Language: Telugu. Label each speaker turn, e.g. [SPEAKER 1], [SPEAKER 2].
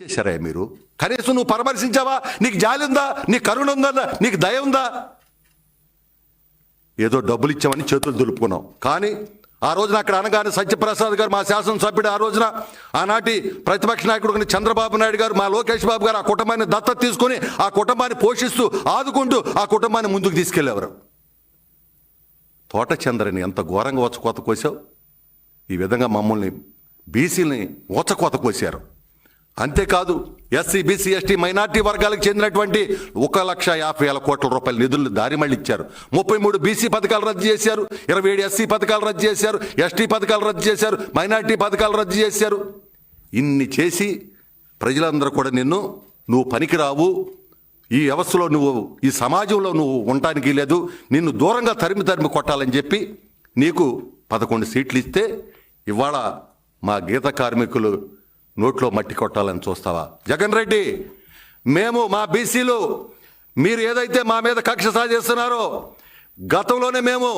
[SPEAKER 1] చేశారా మీరు? కనీసం నువ్వు పరామర్శించావా? నీకు జాలి ఉందా? నీకు కరుణ ఉందా? నీకు దయ ఉందా? ఏదో డబ్బులు ఇచ్చామని చేతులు దులుపుకున్నాం. కానీ ఆ రోజున అక్కడ అనగానే సత్యప్రసాద్ గారు, మా శాసనసభ్యుడు, ఆ రోజున ఆనాటి ప్రతిపక్ష నాయకుడు చంద్రబాబు నాయుడు గారు, మా లోకేష్ బాబు గారు ఆ కుటుంబాన్ని దత్తత తీసుకొని ఆ కుటుంబాన్ని పోషిస్తూ ఆదుకుంటూ ఆ కుటుంబాన్ని ముందుకు తీసుకెళ్లేవారు. తోట చంద్రని ఎంత ఘోరంగా కోత కోసావు. ఈ విధంగా మమ్మల్ని బీసీలని కోత కోసారు. అంతేకాదు ఎస్సీ, బీసీ, ఎస్టీ, మైనార్టీ వర్గాలకు చెందినటువంటి 1,50,000 కోట్ల రూపాయల నిధులు దారి మళ్ళీ ఇచ్చారు. 33 బీసీ పథకాలు రద్దు చేశారు, 27 ఎస్సీ పథకాలు రద్దు చేశారు, ఎస్టీ పథకాలు రద్దు చేశారు, మైనార్టీ పథకాలు రద్దు చేశారు. ఇన్ని చేసి ప్రజలందరూ కూడా నువ్వు పనికిరావు, ఈ వ్యవస్థలో ఈ సమాజంలో నువ్వు ఉండటానికి లేదు, నిన్ను దూరంగా తరిమి కొట్టాలని చెప్పి నీకు 11 సీట్లు ఇస్తే ఇవాళ మా గీత కార్మికులు నోట్లో మట్టి కొట్టాలని చూస్తావా? జగన్ రెడ్డి, మేము మా బీసీలు మీరు ఏదైతే మా మీద కక్ష సాధిస్తున్నారో గతంలోనే మేము